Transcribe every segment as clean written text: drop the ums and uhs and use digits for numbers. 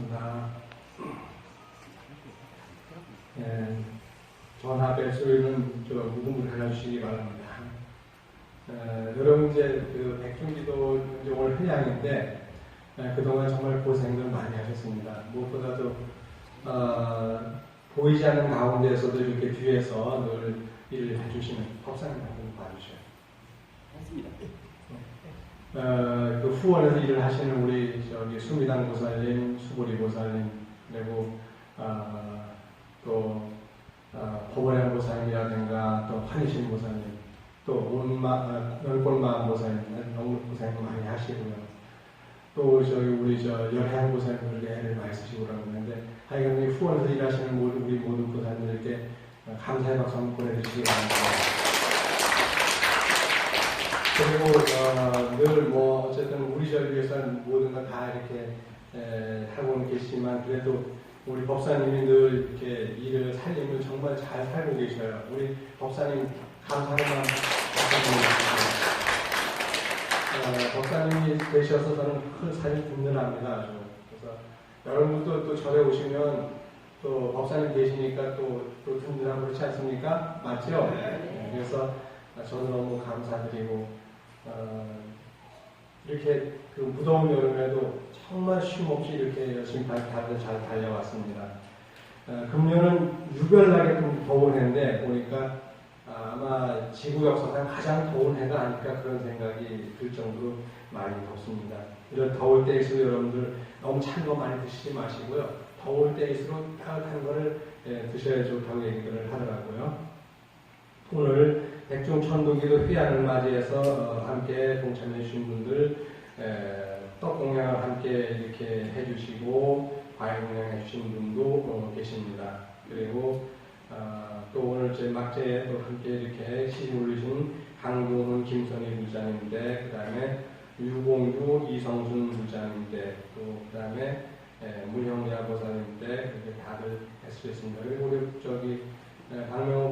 반갑습니다. 전화 벨소리는 무음으로 해주시기 바랍니다. 여러분 이제 그 백중기도 이제 올 회양인데 그동안 정말 고생들 많이 하셨습니다. 무엇보다도 보이지 않는 가운데에서도 이렇게 뒤에서 늘 일을 해주시는 법사님 한번 봐주셔요. 했습니다. 그 후원에서 일을 하시는 우리 수미당 보살님, 수보리 보살님, 그리고 또 법원의 보살님이라든가 또 환희신 보살님, 또 열골마음 보살님 너무 고생 많이 하시고요. 또 우리 열향 보살님들 애를 많이 쓰시고 그러는데 하여간 후원에서 일하시는 우리 모든 보살님들께 감사의 박수 한번 보내주시기 바랍니다. 그리고 늘 어쨌든 우리 절 위해서는 모든 걸 다 이렇게 하고는 계시지만 그래도 우리 법사님이 늘 이렇게 일을 살림을 정말 잘 살고 계셔요. 우리 법사님 감사하는 마음 말씀드립니다. 법사님이 되셔서 저는 큰 살림 든든합니다. 아주. 그래서 여러분도 또 절에 오시면 또 법사님 계시니까 또 든든하고 그렇지 않습니까? 맞죠? 네. 그래서 저는 너무 감사드리고 이렇게 그 무더운 여름에도 정말 쉼없이 이렇게 열심히 다들 잘 달려왔습니다. 금년은 유별나게 좀 더운 해인데 보니까 아마 지구 역사상 가장 더운 해가 아닐까 그런 생각이 들 정도로 많이 덥습니다. 이런 더울 때일수록 여러분들 너무 찬 거 많이 드시지 마시고요. 더울 때일수록 따뜻한 거를 드셔야 좋다고 얘기를 하더라고요. 오늘 백중천도기도 회양을 맞이해서 함께 동참해 주신 분들 떡공양을 함께 이렇게 해주시고 과일공양 해주신 분도 계십니다. 그리고 또 오늘 저희 막제에 또 함께 이렇게 시집 올리신 강동훈 김선희 부장님인데 그 다음에 유공주 이성순 부장님인데 또 그 다음에 문형야 보살님인데 그렇게 다들 해주셨습니다. 그리고 우리 박명호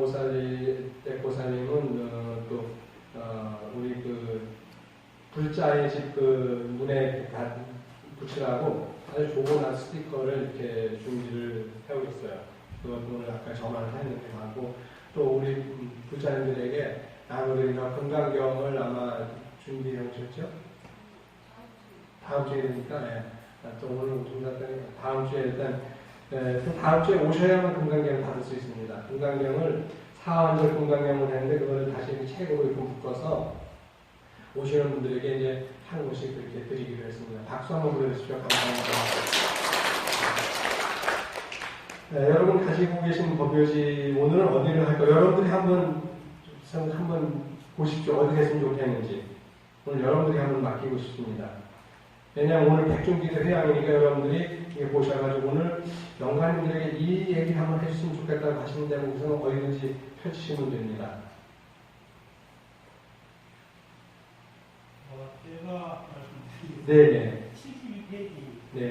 보살님은 또 우리 그 불자의 집 그 문에 붙이라고 아주 좋은 스티커를 이렇게 준비를 하고 있어요. 그것도 오늘 아까 전화를 했는데 하고 또 우리 불자님들에게 나누리나 건강경을 아마 준비해 오셨죠? 다음 주에 되니까 또 오늘 다음 주에 일단 다음 주에 오셔야만 건강경을 받을 수 있습니다. 건강경을 4완절 건강경을 했는데 그거를 다시 책으로 이렇게 묶어서 오시는 분들에게 이제 한 권씩 그렇게 드리기로 했습니다. 박수 한번 보내주시죠. 감사합니다. 여러분 가지고 계신 법요지 오늘은 어디를 할까요? 여러분들이 한번 보십시오. 어디 했으면 좋겠는지. 오늘 여러분들이 한번 맡기고 싶습니다. 왜냐하면 오늘 백중기도 회양이니까 여러분들이 이게 보셔가지고 오늘 영관님들에게 이 얘기 한번 해주시면 좋겠다고 하시는 데는 우선 어디든지 펼치시면 됩니다. 제가 말씀드리겠습니다. 네네. 72페이지. 네.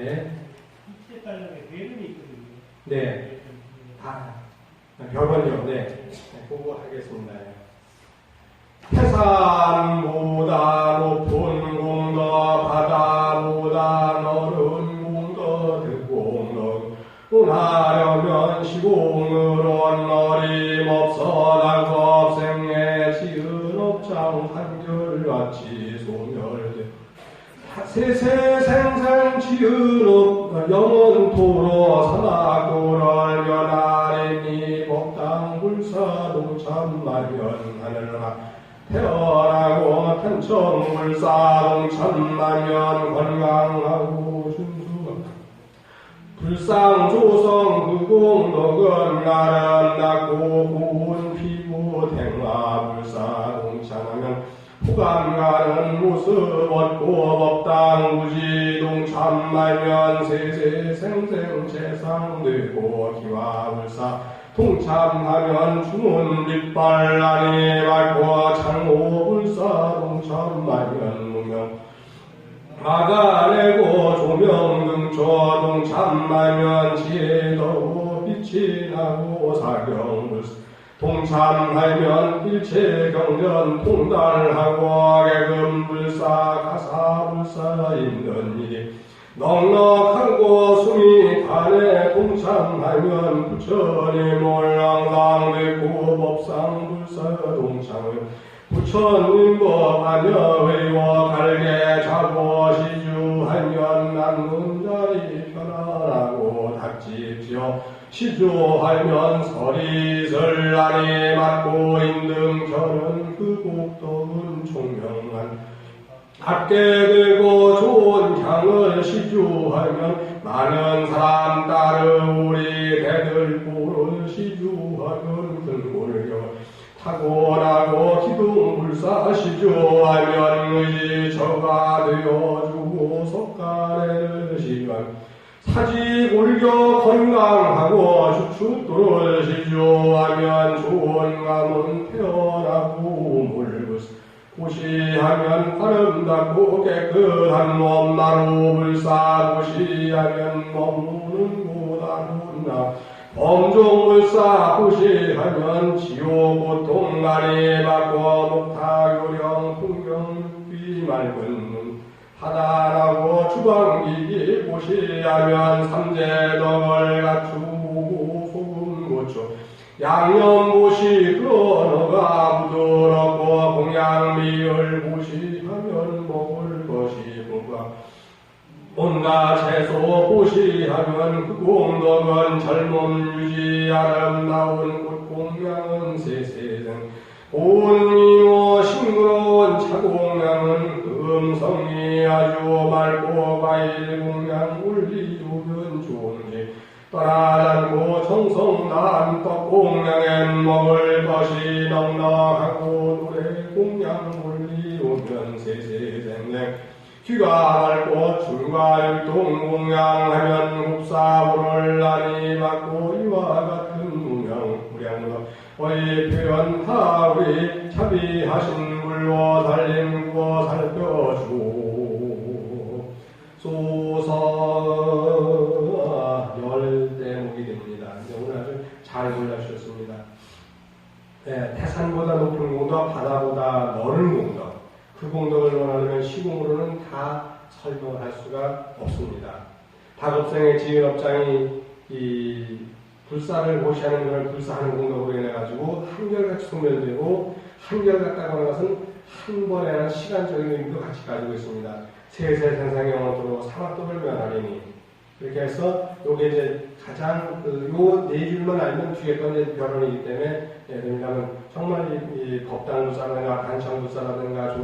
이체 달력에 배분이 있거든요. 네. 별건요. 네. 보고 하겠습니다. 태산보다 높은 공덕 바다보다 너른 공덕 득공덕 운하려면 시공으로 어림없어 당겁생애 지은 업장 한결같이 소멸돼 세세생생 지은 업 영원토로 사막도를 연하리니 법당불사동 참말년 하늘나 태어나고 탄천불사동 천만년 건강하고 준수하고 불상조성 그공덕은 나름 낮고 고운 피부 택마불사동 찬하면 호감가는 모습 얻고 법당무지동 천만년 세세생생 재상되고 기와불사 동참하면 주문 빛발란이 밝고 창호불사동 천만년 무명 막아내고 조명등초동 천만년 지혜도 빛이 나고 사경불사 동참하면 일체경전 통달하고 개금불사 가사불사 있는 일이 넉넉하고 숨이 참하면 부처님 몰랑상 백구 법상 불사 동창을 부처님과 반여회와 갈개 자고 시주하면 남문자리 편안하고 닥집지어 시주하면 서리설날이 맞고 인등편은 그 복덕은 총명한 갖게 들고 좋은 향을 시주하면 많은 사람 따르오리 대들보를 시주하면 근골겨 타고나고 기둥불사 시주하면 의지 저가 되어주고 석가래를 시주하면 사지골겨 건강하고 주춧돌을 시주하면 좋은 감은 태어나고 물불사 고시하면 아름답고 깨끗한 몸 나루불사 고시하면 머무는 곳 아름나 범종불사 고시하면 지옥 고통 많이 받고 목타교령 풍경 비 맑은 하단하고 주방기기 고시하면 삼재덕을 갖추고 소금 고추 양념보시 끊어가 부드럽고 공양미을 보시하면 먹을 것이 뭔가 온갖 채소 보시하면 그 공덕은 젊음 유지 아름다운 꽃 공양은 세세등 온미모 싱그러운 차공양은 음성이 아주 맑고 과일 공양 올리주면 좋은지 떠나다고 정성난 떡공양엔 먹을 것이 넉넉하고 노래 공양 올리오면 세세생생 귀가 맑고 줄과 율동 공양하면 굽사오를 나니 맞고 이와 같은 무량무량 어이 표현 하우리 차비하신 물로 달림 구워 살펴주고 소서 열대목이 됩니다. 오늘 아주 잘 골라주셨습니다. 네, 태산보다 높은 공덕, 바다보다 넓은 공덕. 그 공덕을 원하려면 시공으로는 다 설명할 수가 없습니다. 다급생의 지은업장이 이 불사를 고시하는 것을 불사하는 공덕으로 인해가지고 한결같이 소멸되고 한결같다고 하는 것은 한 번에 하는 시간적인 의미도 같이 가지고 있습니다. 세세 생상의 영원토록 사막도를 면하리니 이렇게 해서 요게 이제 가장 요 네 줄만 알면 뒤에 건 이제 변론이기 때문에 왜냐하면 정말 이 법당불사라든가 단창불사라든가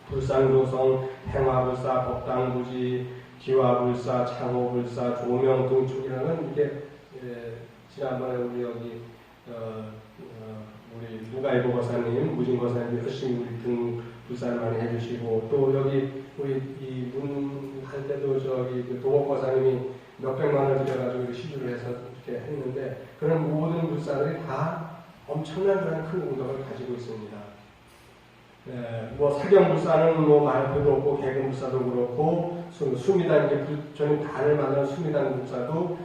불상조성, 행화불사, 법당부지, 기화불사, 창호불사, 조명등축이라는 이게 지난번에 우리 여기 우리 누가이보 거사님, 무진거사님 열심히 우리 등 불사를 많이 해주시고 또 여기 우리 이 문 할 때도 저기 그 도곡 거사님이 몇백만 원을 들여가지고 시주를 해서 이렇게 했는데 그런 모든 불사들이 다 엄청난 그런 큰 공덕을 가지고 있습니다. 뭐 사경불사는 뭐 말할 필요도 없고 개근불사도 그렇고 수미단 이제 부처님 단을 만드는 수미단 불사도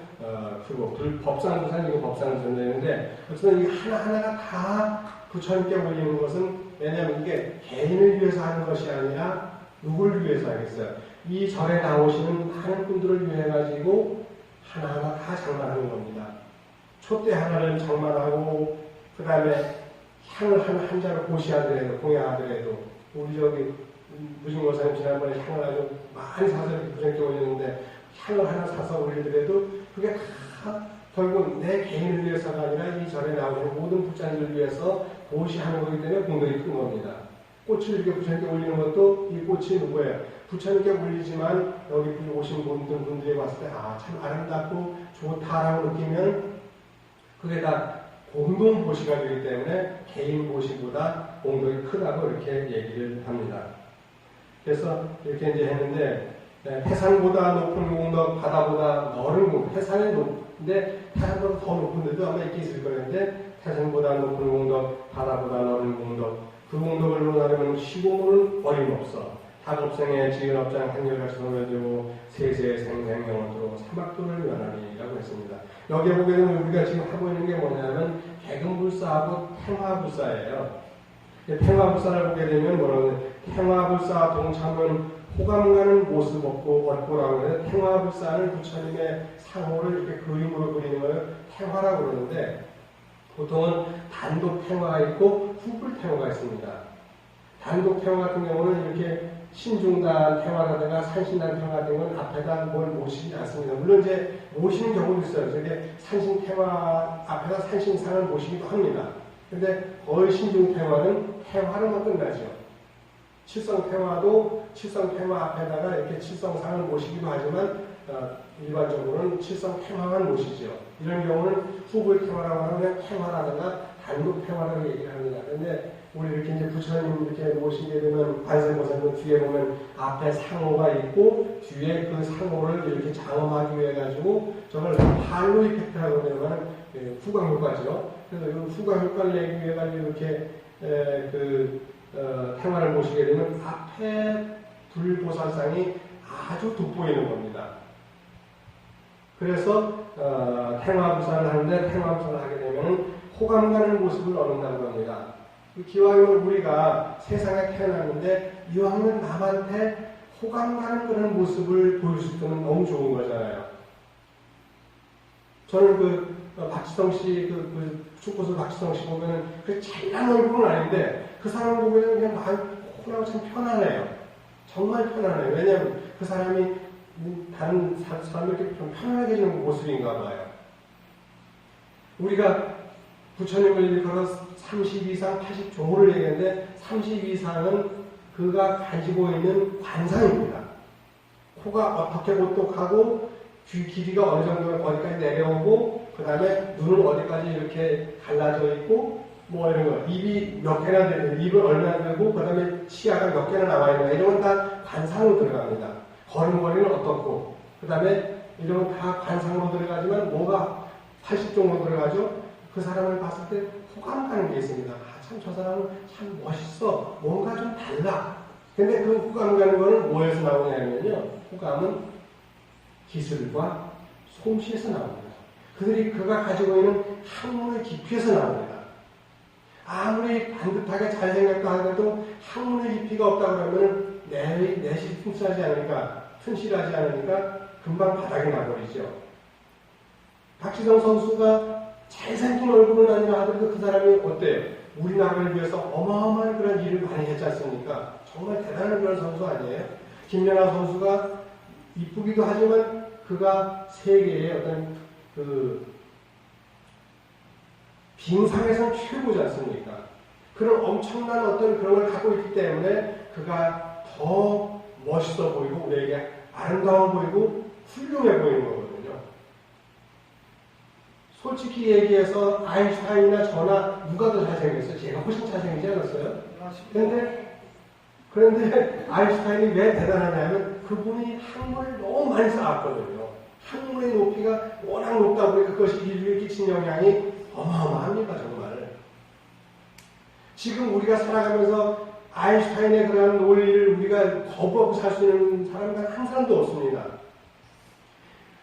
그리고 법상불사는 이거 법상전되는데 어쨌든 이 하나하나가 다 부처님께 올리는 것은 왜냐하면 이게 개인을 위해서 하는 것이 아니라 누굴 위해서 하겠어요? 이 절에 나오시는 많은 분들을 위해 가지고 하나하나 다 장만하는 겁니다. 촛대 하나를 장만하고 그 다음에 향을 한 잔을 고시하더라도 공양하더라도 우리 저기 무진거사님 지난번에 향을 아주 많이 사서 이렇게 부처님께 올렸는데 향을 하나 사서 올리더라도 그게 다 결국 내 개인을 위해서가 아니라 이 절에 나오는 모든 부처님을 위해서 고시하는 거기 때문에 공덕이 큰 겁니다. 꽃을 이렇게 부처님께 올리는 것도 이 꽃이 누구예요? 부처님께 올리지만 여기 오신 분들이 왔을 때 참 아름답고 좋다라고 느끼면 그게 다 공동 보시가 되기 때문에 개인 보시보다 공덕이 크다고 이렇게 얘기를 합니다. 그래서 이렇게 이제 했는데 태산보다 높은 공덕, 바다보다 넓은 공덕, 태산이 높은데 태산보다 더 높은 데도 아마 있긴 있을 거였는데 태산보다 높은 공덕, 바다보다 넓은 공덕, 그 공덕을 논하려면 시공은 어림없어. 다급생의 지은업장 한결같이 소멸되고 세세 생생 영원토록 사막도를 면하리라고 했습니다. 여기에 보게 되면 우리가 지금 하고 있는 게 뭐냐면 개근불사하고 팽화불사예요. 팽화불사를 보게 되면 뭐라고 해요? 팽화불사 동참은 호감 가는 모습 얻고라고 해서 태화불산을 부처님의 상호를 이렇게 그림으로 그리는 걸 태화라고 그러는데 보통은 단독 태화가 있고 후불 태화가 있습니다. 단독 태화 같은 경우는 이렇게 신중단 태화라든가 산신단 태화 같은 건 앞에다 뭘 모시지 않습니다. 물론 이제 모시는 경우도 있어요. 그게 산신 태화 앞에다 산신상을 모시기도 합니다. 근데 거의 신중 태화는 태화로만 끝나죠. 칠성 태화 앞에다가 이렇게 칠성상을 모시기도 하지만 일반적으로는 칠성 태화만 모시죠. 이런 경우는 후불 태화라고 하면 태화라든가 단독 태화라고 얘기를 합니다. 근데 우리 이렇게 이제 부처님 이렇게 모시게 되면 관세음보살도 뒤에 보면 앞에 상호가 있고 뒤에 그 상호를 이렇게 장엄하기 위해 가지고 저걸 할로 이펙트라고 하는 후광 효과죠. 그래서 이 후광 효과를 내기 위해 가지고 이렇게 태화를 모시게 되면 앞에 불보살상이 아주 돋보이는 겁니다. 그래서 태화부산을 하는데 태화부산을 하게 되면 호감 가는 모습을 얻는다고 합니다. 기왕이면 우리가 세상에 태어났는데 이왕이면 남한테 호감 가는 그런 모습을 보일 수 있으면 너무 좋은 거잖아요. 저는 박지성 씨, 축구수 박지성 씨 보면은 그 잘난 얼굴은 아닌데 그 사람 보면 그냥 마음이 호라고 참 편안해요. 정말 편안해요. 왜냐하면 그 사람이 다른 사람들께 좀 편안하게 해주는 모습인가 봐요. 우리가 부처님을 일컬어 32상 80조를 얘기했는데 32상은 그가 가지고 있는 관상입니다. 코가 어떻게 오똑하고 귀 길이가 어느 정도 어디까지 내려오고 그 다음에 눈은 어디까지 이렇게 갈라져 있고 뭐 이런 거 입이 몇 개나 되고 입은 얼마나 되고 그 다음에 치아가 몇 개나 나와 있는 거 이런 건 다 관상으로 들어갑니다. 걸음걸이는 어떻고 그 다음에 이런 건 다 관상으로 들어가지만 뭐가 80종으로 들어가죠. 그 사람을 봤을 때 호감 가는 게 있습니다. 참 저 사람은 참 멋있어. 뭔가 좀 달라. 근데 그 호감 가는 거는 뭐에서 나오냐면요. 호감은 기술과 솜씨에서 나옵니다. 그가 가지고 있는 학문의 깊이에서 나옵니다. 아무리 반듯하게 잘생겼다 하더라도 학문의 깊이가 없다 그러면 내시 튼실하지 않으니까 금방 바닥이 나버리죠. 박지성 선수가 잘생긴 얼굴은 아니라 하더라도 그 사람이 어때요? 우리나라를 위해서 어마어마한 그런 일을 많이 했지 않습니까? 정말 대단한 그런 선수 아니에요? 김연아 선수가 이쁘기도 하지만 그가 세계의 어떤 빙상에서는 최고지 않습니까? 그런 엄청난 어떤 그런 걸 갖고 있기 때문에 그가 더 멋있어 보이고 우리에게 아름다워 보이고 훌륭해 보이는 거거든요. 솔직히 얘기해서 아인슈타인이나 저나 누가 더 잘생겼어요? 제가 훨씬 잘생기지 않았어요? 그런데 아인슈타인이 왜 대단하냐면 그분이 학문을 너무 많이 쌓았거든요. 학문의 높이가 워낙 높다 보니까 그것이 인류에 끼친 영향이 어마어마합니다. 정말. 지금 우리가 살아가면서 아인슈타인의 그런 논리를 우리가 거부하고 살 수 있는 사람은 한 사람도 없습니다.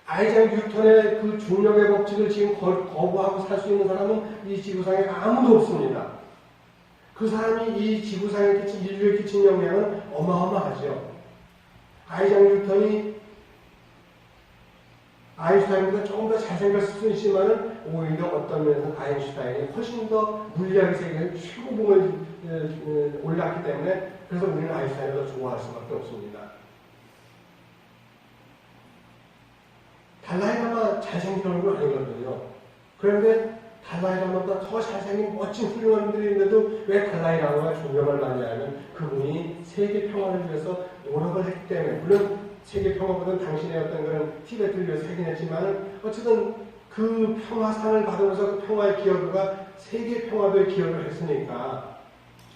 아이작 뉴턴의 그 중력의 법칙을 지금 거부하고 살 수 있는 사람은 이 지구상에 아무도 없습니다. 그 사람이 이 지구상에 끼친, 인류에 끼친 영향은 어마어마하죠. 아이작 뉴턴이 아인슈타인보다 조금 더 잘생겼을 수 있지만 오히려 어떤 면에서 아인슈타인이 훨씬 더 물리학의 세계에서 최고봉을 올랐기 때문에 그래서 우리는 아인슈타인을 더 좋아할 수밖에 없습니다. 달라이라마 잘생긴 얼굴 아니거든요. 그런데 달라이라마보다 더 잘생긴 멋진 훌륭한 분들이 있는데도 왜 달라이라마가 존경을 받냐면 그분이 세계 평화를 위해서 노력을 했기 때문에 물론 세계 평화보다는 당신의 어떤 그런 티베트를 위해서 하긴 했지만 어쨌든 그 평화상을 받으면서 그 평화의 기여도가 세계 평화도의 기여를 했으니까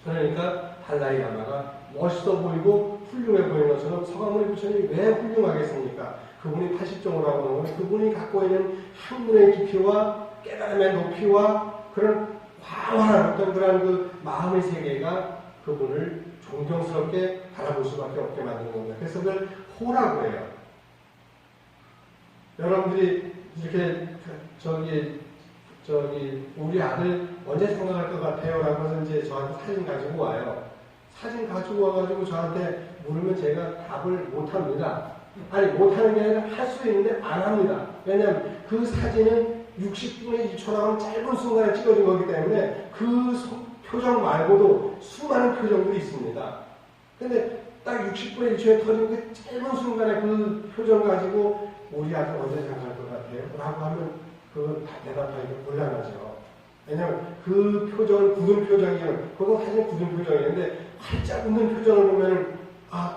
그러니까 달라이라마가 멋있어 보이고 훌륭해 보이는 것처럼 서가모니 부처님이 왜 훌륭하겠습니까? 그분이 80종으로 하고 있는 건 그분이 갖고 있는 학문의 깊이와 깨달음의 높이와 그런 광활한 어떤 그런 그 마음의 세계가 그분을 존경스럽게 바라볼 수밖에 없게 만드는 겁니다. 그래서 그걸 호라고 해요. 여러분들이 이렇게 우리 아들 언제 생각할 것 같아요? 라고 해서 이제 저한테 사진 가지고 와요. 사진 가지고 와가지고 저한테 물으면 제가 답을 못합니다. 아니 못하는 게 아니라 할 수 있는데 안 합니다. 왜냐하면 그 사진은 60분의 1초라는 짧은 순간에 찍어진 거기 때문에 그 표정 말고도 수많은 표정들이 있습니다. 근데 딱 60분의 1초에 터진 그 짧은 순간에 그 표정 가지고 우리 아들 언제 장가할 것 같아요? 라고 하면 그건 다 대답하기가 곤란하죠. 왜냐하면 그 표정은 굳은 표정이면 그거 사실 굳은 표정이었는데 활짝 웃는 표정을 보면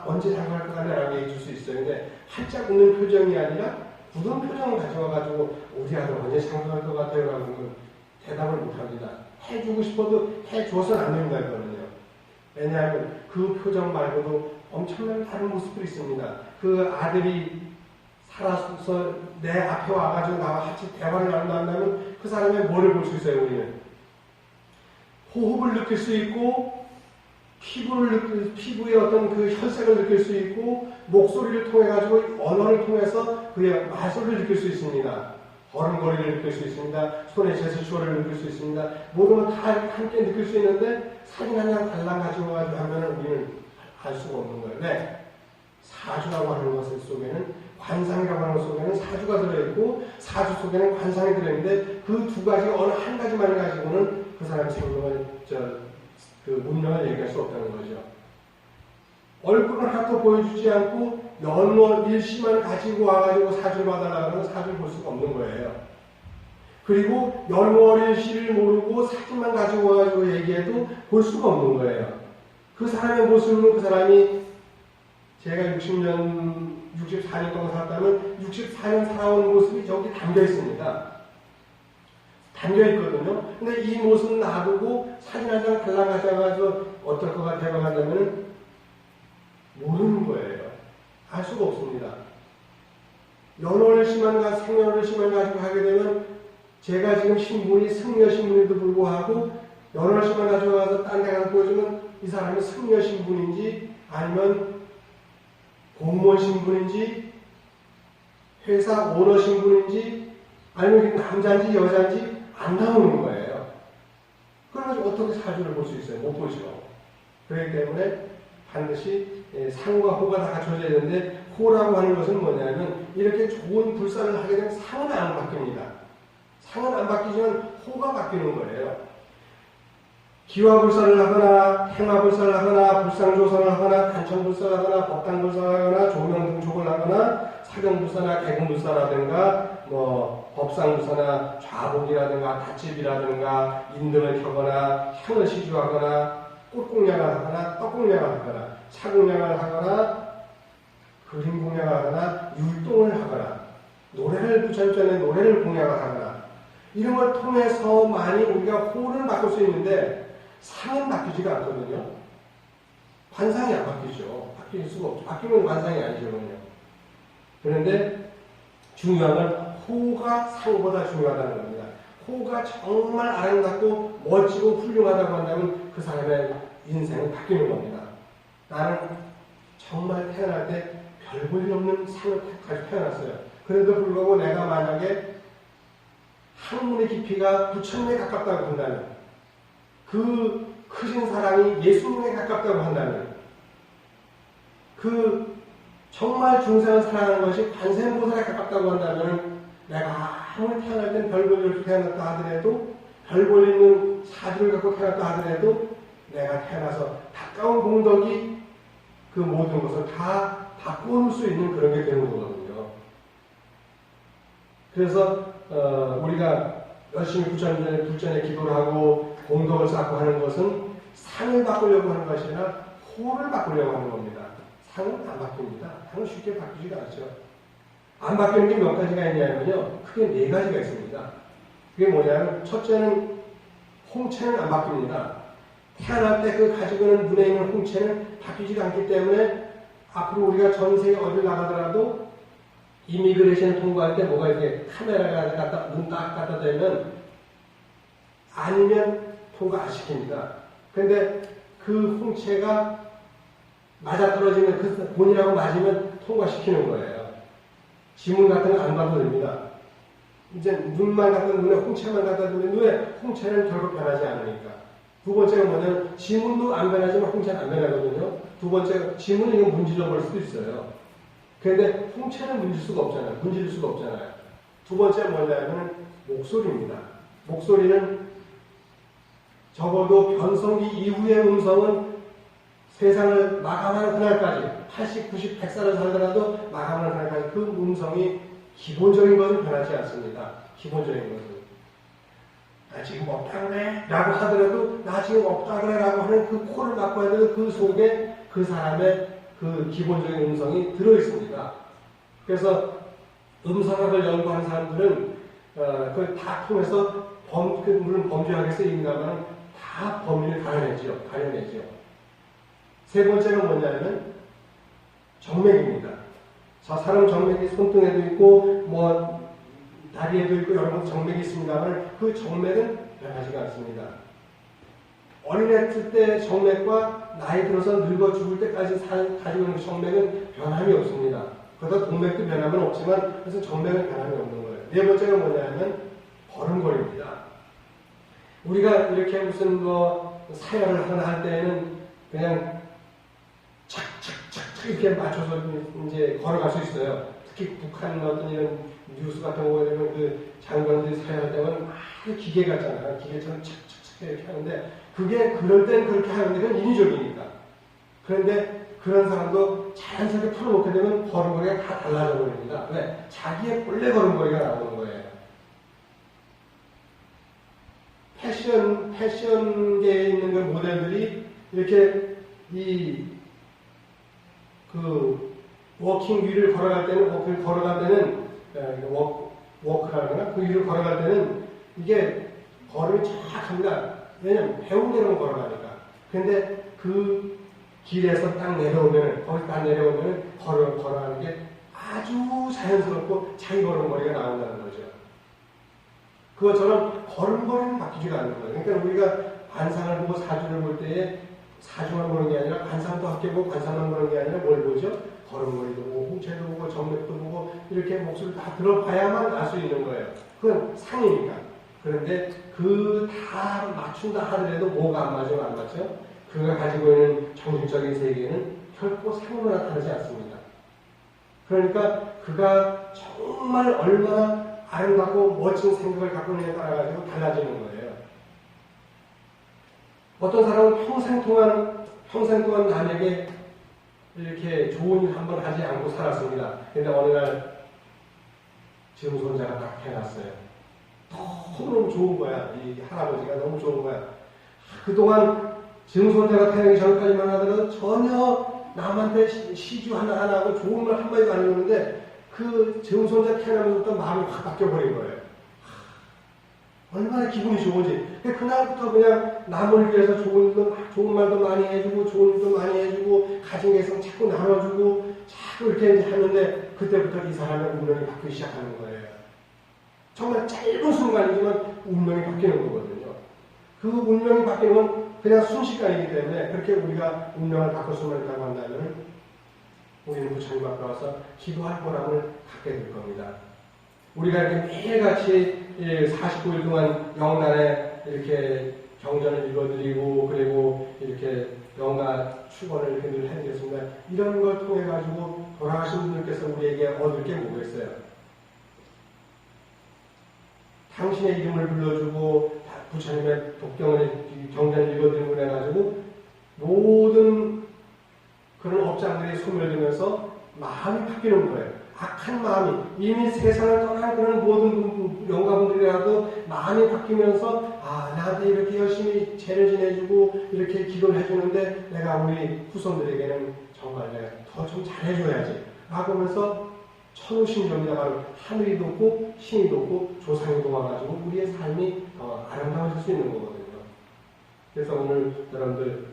언제 장가할 것 같냐 라고 얘기해 줄 수 있어요. 근데 활짝 웃는 표정이 아니라 굳은 표정을 가져와가지고 우리 아들 언제 장가할 것 같아요 라고 대답을 못합니다. 해주고 싶어도 해줘서는 안 된다 했거든요. 왜냐하면 그 표정 말고도 엄청난 다른 모습들이 있습니다. 그 아들이 살아서 내 앞에 와가지고 나와 같이 대화를 나눈다면 그 사람의 뭐를 볼 수 있어요, 우리는? 호흡을 느낄 수 있고, 피부의 어떤 그 혈색을 느낄 수 있고, 목소리를 통해가지고 언어를 통해서 그의 말소리를 느낄 수 있습니다. 걸음걸이를 느낄 수 있습니다. 손의 제스처를 느낄 수 있습니다. 모든 걸 다 함께 느낄 수 있는데 사진 한 장 달랑 가지고 하면 우리는 알 수가 없는 거예요. 왜? 사주라고 하는 것 속에는 관상이라고 하는 것 속에는 사주가 들어있고 사주 속에는 관상이 들어있는데 그 두 가지 어느 한 가지만 가지고는 그 사람의 생명을 문명을 얘기할 수 없다는 거죠. 얼굴은 하나도 보여주지 않고 연월 일시만 가지고 와가지고 사주를 봐달라고 하면 사주를 볼 수가 없는 거예요. 그리고 연월 일시를 모르고 사진만 가지고 와가지고 얘기해도 볼 수가 없는 거예요. 그 사람의 모습은 그 사람이 제가 64년 동안 살았다면 64년 살아온 모습이 저기 담겨 있습니다. 담겨 있거든요. 근데 이 모습은 놔두고 사진 한 장 달랑 가져가지고 어떨 것 같아요 하냐면 모르는 거예요. 알 수가 없습니다. 연월을 심한가 생년을 심한 가지고 하게 되면 제가 지금 신분이 승려 신분에도 불구하고 연월 심한 가지고 가서 딴 데 가서 보여주면 이 사람이 승려 신분인지 아니면 공무원 신분인지 회사 오너 신분인지 아니면 남자인지 여자인지 안 나오는 거예요. 그래서 어떻게 사주를 볼 수 있어요? 못 보죠. 그렇기 때문에 반드시 상과 호가 다 갖춰져야 되는데 호라고 하는 것은 뭐냐면 이렇게 좋은 불사를 하게 되면 상은 안 바뀝니다. 상은 안 바뀌지만 호가 바뀌는 거예요. 기화불사를 하거나 행화불사를 하거나 불상조사를 하거나 간천불사를 하거나 법당불사를 하거나 조명등촉을 하거나 사경불사나 개금불사라든가 법상불사나 좌복이라든가 닷집이라든가 인등을 켜거나 향을 시주하거나 꽃공양을 하거나 떡공양을 하거나 차공양을 하거나 그림공양을 하거나 율동을 하거나 노래를 부처님전에 노래를 공양을 하거나 이런 걸 통해서 많이 우리가 호를 바꿀 수 있는데 상은 바뀌지가 않거든요. 관상이 안 바뀌죠. 바뀔 수가 없죠. 바뀌면 관상이 아니거든요. 그런데 중요한 건 호가 상보다 중요하다는 겁니다. 호가 정말 아름답고 멋지고 훌륭하다고 한다면 그 사람의 인생은 바뀌는 겁니다. 나는 정말 태어날 때 별 볼 일 없는 상을 가지고 태어났어요. 그래도 불구하고 내가 만약에 학문의 깊이가 9,000에 가깝다고 한다면 그 크신 사랑이 예수님에 가깝다고 한다면 그 정말 중생을 사랑하는 것이 관세음보살에 가깝다고 한다면 내가 아무리 태어날 땐 별 볼 일 태어났다 하더라도 별 볼 있는 사주를 갖고 태어났다 하더라도 내가 태어나서 가까운 공덕이 그 모든 것을 다 바꿔놓을 수 있는 그런 게 되는 거거든요. 그래서 우리가 열심히 불전에 기도를 하고 공덕을 쌓고 하는 것은 상을 바꾸려고 하는 것이 아니라 호를 바꾸려고 하는 겁니다. 상은 안 바뀝니다. 상은 쉽게 바뀌지가 않죠. 안 바뀌는 게 몇 가지가 있냐면요. 크게 네 가지가 있습니다. 그게 뭐냐면 첫째는 홍채는 안 바뀝니다. 태어날 때 그 가지고 있는 눈에 있는 홍채는 바뀌지가 않기 때문에 앞으로 우리가 전 세계 어딜 나가더라도 이미그레이션 통과할 때 뭐가 이렇게 카메라가 눈 딱 갖다 대면 아니면 통과 안 시킵니다. 근데 그 홍채가 맞아떨어지면 그 본이라고 맞으면 통과시키는 거예요. 지문 같은 거 안 봐도 됩니다. 이제 눈만 갖다 눈에 홍채만 갖다 두면 눈에 홍채는 결국 변하지 않으니까. 두 번째가 뭐냐면 지문도 안 변하지만 홍채는 안 변하거든요. 두 번째 지문은 이거 문질러 버릴 수도 있어요. 그런데 홍채는 문질 수가 없잖아요. 문질 수가 없잖아요. 두 번째 뭐냐면 목소리입니다. 목소리는 적어도 변성기 이후의 음성은 세상을 마감하는 그날까지 80, 90, 100살을 살더라도 마감하는 그날까지 그 음성이 기본적인 것은 변하지 않습니다. 기본적인 것은. 나 지금 없다 그래? 라고 하더라도 나 지금 없다 그래? 라고 하는 그 코를 막고 해도 그 속에 그 사람의 그 기본적인 음성이 들어있습니다. 그래서 음성학을 연구하는 사람들은 그걸 다 통해서 물론 범죄학에 쓰입니다만 다 범인을 가려내죠. 세 번째가 뭐냐면 정맥입니다. 자, 사람 정맥이 손등에도 있고 뭐 다리에도 있고 여러 가지 정맥이 있습니다만 그 정맥은 변하지가 않습니다. 어린애 때 정맥과 나이 들어서 늙어 죽을 때까지 가지고 있는 정맥은 변함이 없습니다. 그러다 동맥도 변함은 없지만 그래서 정맥은 변함이 없는 거예요. 네 번째가 뭐냐면 걸음걸이입니다. 우리가 이렇게 무슨 뭐 사열을 하나 할 때에는 그냥 착착착착 이렇게 맞춰서 이제 걸어갈 수 있어요. 특히 북한 어떤 이런 뉴스 같은 거 보면 그 장관들이 사용할 때는 아주 기계 같잖아요. 기계처럼 착착착 이렇게 하는데 그게 그럴 땐 그렇게 하는데 그건 인위적이니까. 그런데 그런 사람도 자연스럽게 풀어놓게 되면 걸음걸이가 다 달라져 버립니다. 왜? 자기의 본래 걸음걸이가 나오는 거예요. 패션계에 있는 그 모델들이 이렇게 워킹 위를 걸어갈 때는 워크라거나 그 위를 걸어갈 때는 이게 걸음이 정확합니다. 왜냐면 배운 대로 걸어가니까. 근데 그 길에서 딱 내려오면, 거기 딱 내려오면 걸어가는 게 아주 자연스럽고 자기 걸음걸이가 나온다는 거죠. 그것처럼 걸음걸이는 바뀌지가 않는 거예요. 그러니까 우리가 관상을 보고 사주를 볼 때에 사주만 보는 게 아니라 관상도 함께 보고 관상만 보는 게 아니라 뭘 보죠? 걸음걸이도 보고 홍채도 보고 정맥도 보고 이렇게 목소리를 다 들어봐야만 알 수 있는 거예요. 그건 상이니까. 그런데 그 다 맞춘다 하더라도 뭐가 안 맞으면 안 맞죠? 그가 가지고 있는 정신적인 세계는 결코 상으로나 다르지 않습니다. 그러니까 그가 정말 얼마나 아름답고 멋진 생각을 갖고 있느냐에 따라가지고 달라지는 거예요. 어떤 사람은 평생 동안 남에게 이렇게 좋은 일 한번 하지 않고 살았습니다. 근데 어느 날 증손자가 딱 태어났어요. 너무 좋은 거야. 이 할아버지가 너무 좋은 거야. 그동안 증손자가 태어나기 전까지만 하더라도 전혀 남한테 시주 하나 하고 좋은 말 한마디도 안 해줬는데 그 증손자 태어나면서부터 마음이 확 바뀌어버린 거예요. 얼마나 기분이 좋은지. 그날부터 그냥 남을 위해서 좋은 말도 많이 해주고, 좋은 일도 많이 해주고, 가진 게 있으면 자꾸 나눠주고, 자꾸 이렇게 하는데, 그때부터 이 사람의 운명이 바뀌기 시작하는 거예요. 정말 짧은 순간이지만 운명이 바뀌는 거거든요. 그 운명이 바뀌는 건 그냥 순식간이기 때문에, 그렇게 우리가 운명을 바꿀 수만 있다고 한다면, 우리는 부처님 앞에 와서 기도할 보람을 갖게 될 겁니다. 우리가 이렇게 매일같이 49일 동안 영단에 이렇게 경전을 읽어드리고 그리고 이렇게 영가 축원을 이렇게 늘 해드렸습니다. 이런 걸 통해 가지고 돌아가신 분들께서 우리에게 얻을 게 뭐겠어요? 당신의 이름을 불러주고 부처님의 경전을 읽어드리고 그래가지고 모든 그런 업장들이 소멸되면서 마음이 바뀌는 거예요. 악한 마음이 이미 세상을 떠난 그런 모든 영가분들이라도 마음이 바뀌면서 나한테 이렇게 열심히 죄를 지내주고 이렇게 기도를 해주는데 내가 우리 후손들에게는 정말 내가 더 좀 잘해줘야지 라고 하면서 천우신조입니다. 바로 하늘이 돕고 신이 돕고 조상이 도와가지고 우리의 삶이 더 아름다워질 수 있는 거거든요. 그래서 오늘 여러분들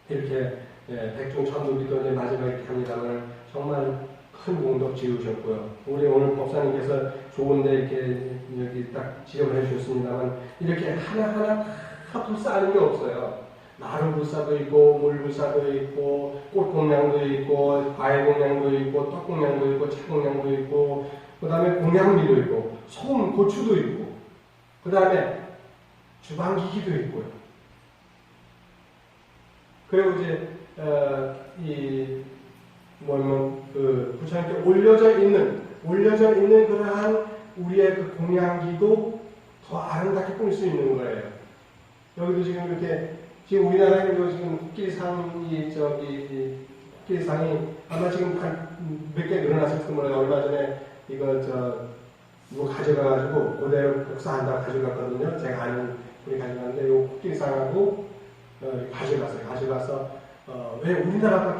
이렇게 백중천도기도 이제 마지막에 이렇게 합니다만 정말 큰 공덕 지으셨고요. 우리 오늘 법사님께서 좋은데 이렇게 여기 딱 지적을 해주셨습니다만 이렇게 하나하나 다 불사하는 게 없어요. 나루 불사도 있고 물 불사도 있고 꽃공양도 있고 과일 공양도 있고 떡 공양도 있고 차 공양도 있고 그 다음에 공양비도 있고 소금 고추도 있고 그 다음에 주방기기도 있고요. 그리고 이제 그 부처님께 올려져 있는 그러한 우리의 그 공양기도 더 아름답게 꾸밀 수 있는 거예요. 여기도 지금 이렇게 지금 우리나라에도 지금 코끼리상이 아마 지금 몇 개 늘어났을 거예요. 얼마 전에 이거 가져가가지고 그대로 복사한다고 가져갔거든요. 제가 아는 분이 가져갔는데 이 코끼리상하고 가져가서 왜 우리나라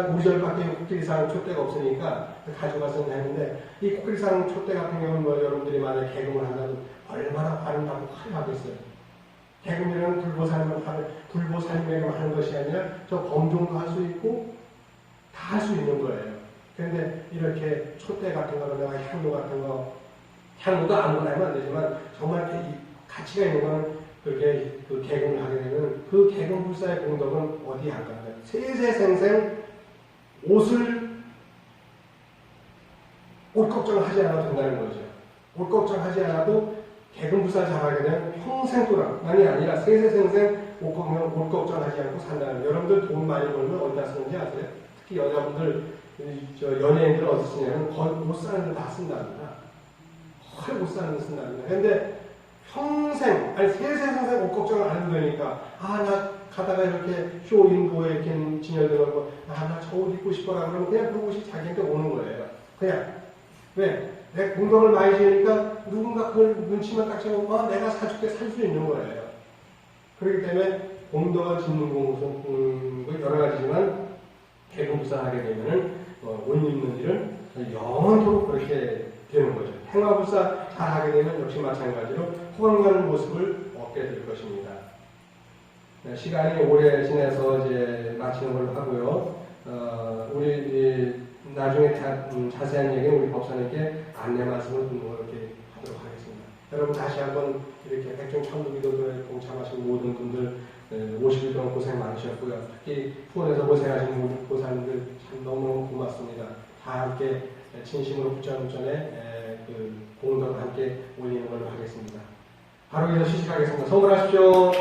우절밖에 코끼리상 촛대가 없으니까 가져가서 했는데 이 코끼리상 촛대 같은 경우는 여러분들이 만약에 개금을 한다면 얼마나 아름답고 화려하겠어요. 개금이라는 불보살매금 하는 것이 아니라 저 범종도 할 수 있고 다 할 수 있는 거예요. 그런데 이렇게 촛대 같은 거나 향로 같은 거, 향로도 아무거나 하면 안 되지만 정말 가치가 있는 거는 그렇게 그 개금을 하게 되면 그 개금불사의 공덕은 어디에 안 가요? 세세생생 옷 걱정을 하지 않아도 된다는 거죠. 옷 걱정하지 않아도 개금불사를 잘하게 되면 평생 동안이 아니라 세세생생 옷 걱정하지 않고 산다는 거예요. 여러분들 돈 많이 벌면 어디다 쓰는지 아세요? 특히 여자분들 연예인들 어디 쓰냐면 거의 옷 사는 데 다 쓴답니다. 거의 옷 사는 데 쓴답니다. 근데 평생, 아니 세세생생 옷 걱정을 안 해도 되니까 나 가다가 이렇게 쇼윈도에 이렇게 진열되고 나 저 옷 입고 싶어라 그러면 그냥 그 옷이 자기한테 오는 거예요. 그냥 왜? 내 공덕을 많이 지으니까 누군가 그걸 눈치만 딱 채우고 내가 사줄게 살 수 있는 거예요. 그렇기 때문에 공덕을 짓는 공덕은 여러 가지지만 개금불사하게 되면은 옷 입는 일은 영원토록 그렇게 되는 거죠. 행화불사 잘하게 되면 역시 마찬가지로 호강가는 모습을 얻게 될 것입니다. 시간이 오래 지나서 이제 마치는 걸로 하고요. 우리 나중에 자세한 얘기는 우리 법사님께 안내 말씀을 이렇게 하도록 하겠습니다. 여러분 다시 한번 이렇게 백중 천주기도에 동참하신 모든 분들 50일 동안 고생 많으셨고요. 특히 후원에서 고생하신 모든 보살님들 참 너무너무 고맙습니다. 다 함께 진심으로 부처님전에 그 공덕을 함께 올리는 걸로 하겠습니다. 바로 이어서 시식하겠습니다. 성불하십시오.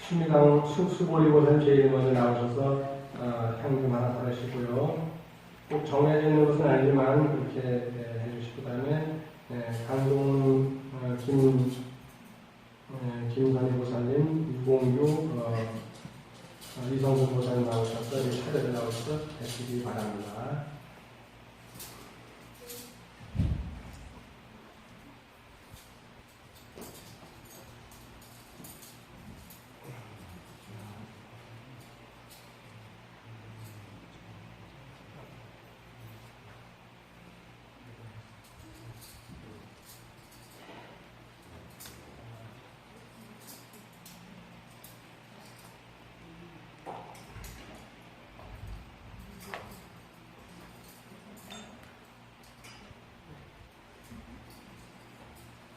수미당 수보리보살 제일 먼저 나오셔서 향좀 하나 받으시고요. 꼭 정해져 있는 것은 아니지만 그렇게 해주시고, 그 다음에 강동 김선희 보살님, 유공유 이성수 보살님 나오셔서 차례를 나오셔서 해주시기 바랍니다.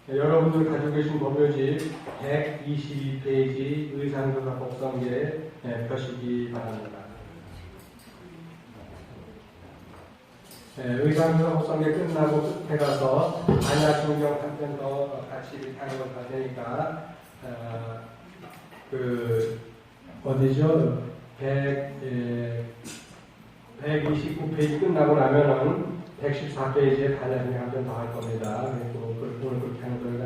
여러분들 가지고 계신 법요지 122페이지 의상조사 법성계 펴시기 바랍니다. 의상조사 법성계 끝나고 끝에 가서 안야충경 한 편 더 같이 하는 것 같으니까 어디죠? 129페이지 끝나고 나면은 114페이지에 단연히 한 번 더 할 겁니다. 그리고 오늘 그렇게 하는 거니까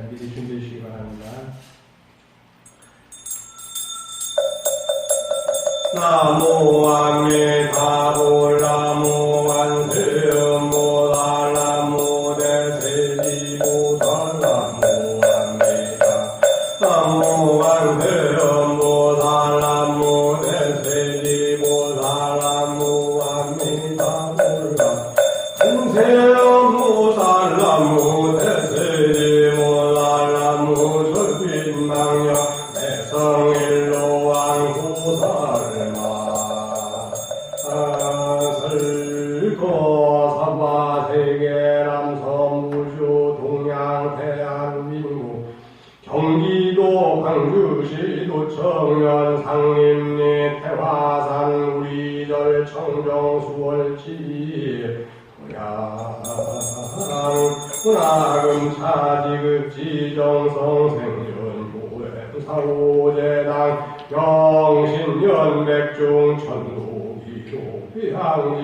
미리 준비해 주시기 바랍니다. 나무 아미타 불나무 완세음보살 나무 대세지보살 나무 아미타 나무 완세음보살 나무 대세지보살 나무 아미타 불나 공세음보살 나무 대세지보살 나무 절빛망려 대성일로왕 고살마 슬거 사바세계 남서무주 동양 대한민국 경기도 광주시도 청년 상림리 태화산 우리절 청정수월지 고향 문화금 차지급 지정성 생전 사고재당 영신연백중 천도기도 비항지